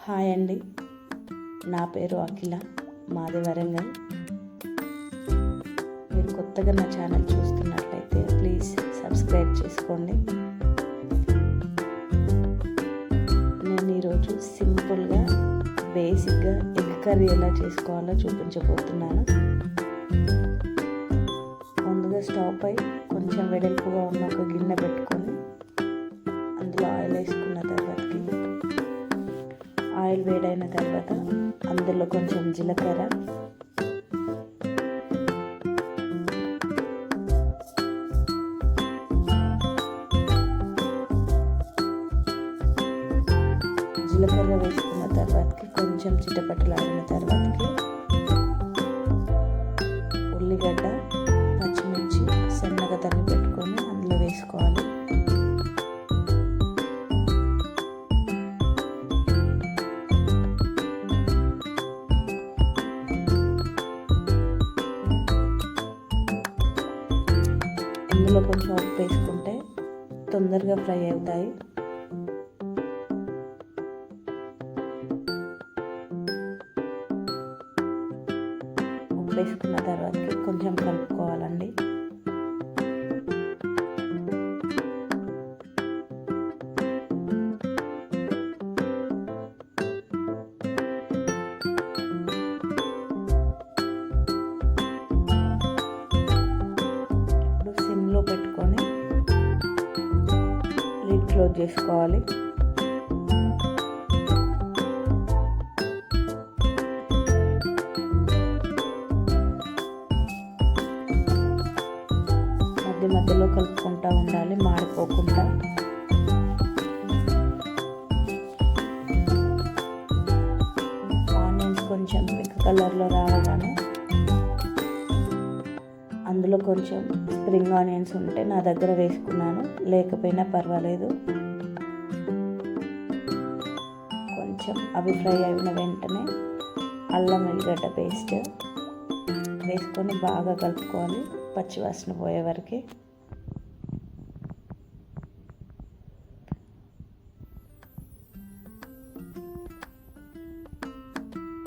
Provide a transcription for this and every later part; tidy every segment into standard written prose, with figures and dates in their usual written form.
Hi అండి, నా పేరు అఖిల, మాది వరంగల్. మీరు కొత్తగా నా ఛానల్ చూస్తున్నట్లయితే ప్లీజ్ సబ్స్క్రైబ్ చేసుకోండి. నేను ఈరోజు సింపుల్గా బేసిక్గా ఎగ్ కర్రీ ఎలా చేసుకోవాలో చూపించబోతున్నాను. ముందుగా స్టవ్ పై కొంచెం వెడల్పుగా ఉన్న ఒక గిన్నె పెట్టుకొని అందులో ఆయిల్ వేసుకున్న తర్వాతకి ఆయిల్ వేడైన తర్వాత అందులో కొంచెం జీలకర్ర, వేసుకున్న తర్వాతకి కొంచెం చిటపటలాడిన తర్వాతకి ఉల్లిగడ్డ, పచ్చిమిర్చి సన్నగా తరిగి పెట్టుకొని అందులో వేసుకోవాలి. ఇందులో కొంచెం ఉప్పు వేసుకుంటే తొందరగా ఫ్రై అవుతాయి. ఉప్పు వేసుకున్న తర్వాతకి కొంచెం కలుపుకోవాలండి. సిమ్లో పెట్టుకొని లిడ్ క్లోజ్ చేసుకోవాలి. మధ్యలో కలుపుకుంటూ ఉండాలి, మాడిపోకుండా. ఆనియన్స్ కొంచెం పింక్ కలర్లో రావగానే అందులో కొంచెం స్ప్రింగ్ ఆనియన్స్ ఉంటే నా దగ్గర వేసుకున్నాను, లేకపోయినా పర్వాలేదు. కొంచెం అవి ఫ్రై అయిన వెంటనే అల్లం వెల్లిగడ్డ పేస్ట్ వేసుకొని బాగా కలుపుకోవాలి, పచ్చివాసన పోయే వరకు.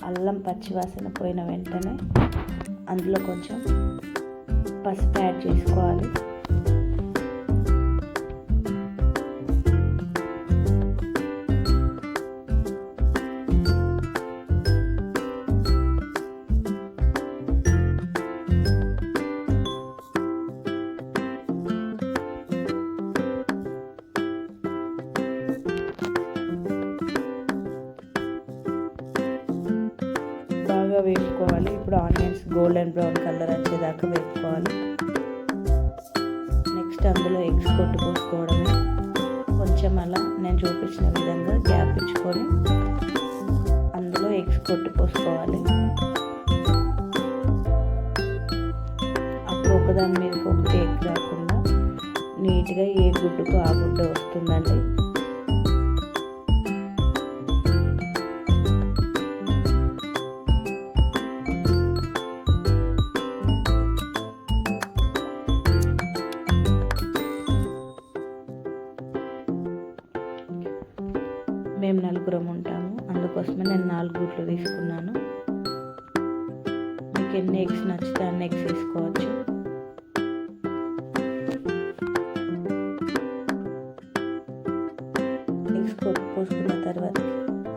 అల్లం పచ్చివాసన పోయిన వెంటనే అందులో కొంచెం పసుపు యాడ్ చేసుకోవాలి. బాగా వేపుకోవాలి. ఇప్పుడు ఆనియన్స్ గోల్డెన్ బ్రౌన్ కలర్ వచ్చేదాకా వేపుకోవాలి. నెక్స్ట్ అందులో ఎగ్స్ కొట్టు పోసుకోవడమే. కొంచెం అలా నేను చూపించిన విధంగా గ్యాప్ ఇచ్చుకొని అందులో ఎగ్స్ కొట్టు పోసుకోవాలి. అప్పుడు ఒకదాని మీదకి ఒకటి ఎగ్ రాకుండా నీట్గా ఏ గుడ్డుకు ఆ గుడ్డ వస్తుందండి. మేము నలుగురం ఉంటాము, అందుకోసమే నేను 4 గుడ్లు తీసుకున్నాను. మీకు ఎన్ని ఎగ్స్ నచ్చితే అన్ని ఎగ్స్ వేసుకోవచ్చు. ఎగ్స్ పోసుకున్న తర్వాత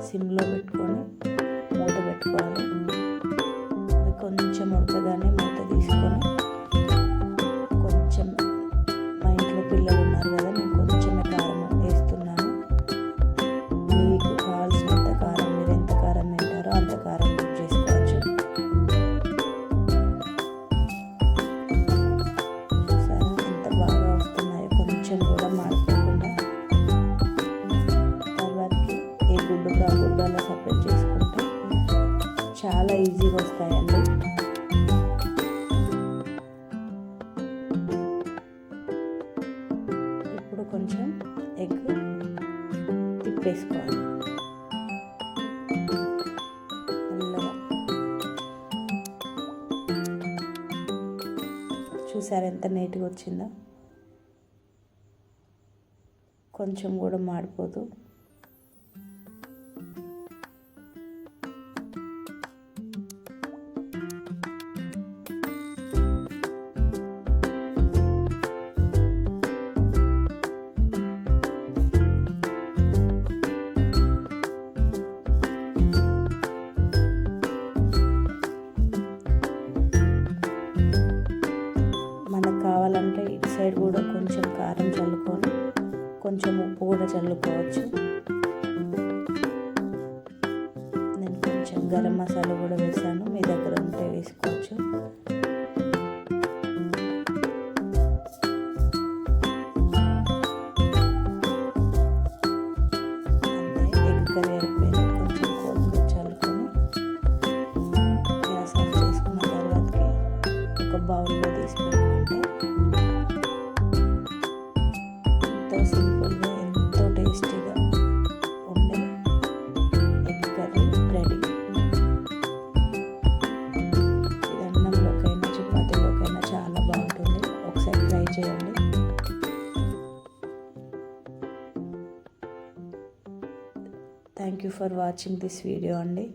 సిమ్లో పెట్టుకొని మూత పెట్టుకోవాలి. అవి కొంచెం ఉడకగానే మూత తీసుకొని కొంచెం, మా ఇంట్లో పిల్లలు ఉన్నారు కదా, నేను కొంచెమే కారం వేస్తున్నాను. మీకు కావాల్సినంత కారం, మీరు ఎంత కారం తింటారో అంత కారం యూజ్ చేసుకోవచ్చు. చూసారా ఎంత బాగా వస్తున్నాయో, కొంచెం కూడా మాడిపోకుండా. తర్వాతకి ఏ గుడ్డుగా ఆ గుడ్డలో సపరేట్ చేసుకుంటే చాలా ఈజీగా వస్తాయండి. ఇప్పుడు కొంచెం ఎగ్ తిప్పేసుకోవాలి మెల్లగా. చూసారు ఎంత నీట్గా వచ్చిందో. కొంచెం కూడా మాడిపోదు. చల్లుకోవచ్చు. నేను కొంచెం గరం మసాలా కూడా వేసాను, మీ దగ్గర ఉంటే వేసుకోవచ్చు. అంతే, ఎగ్ కర్రీ అయిపోయింది. కొంచెం కొత్తిమీర చల్లుకొని గ్యాస్ ఆఫ్ చేసుకున్న తర్వాతకి ఒక బౌల్లో తీసి పెట్టుకుంటే ఎంతో సింపుల్గా ఎంతో టేస్టీగా ఉండే ఎగ్ కర్రీ రెడీ. ఇది అన్నంలోకైనా చపాతీలోకైనా చాలా బాగుంటుంది. ఒకసారి ట్రై చేయండి. Thank you for watching this video అండి.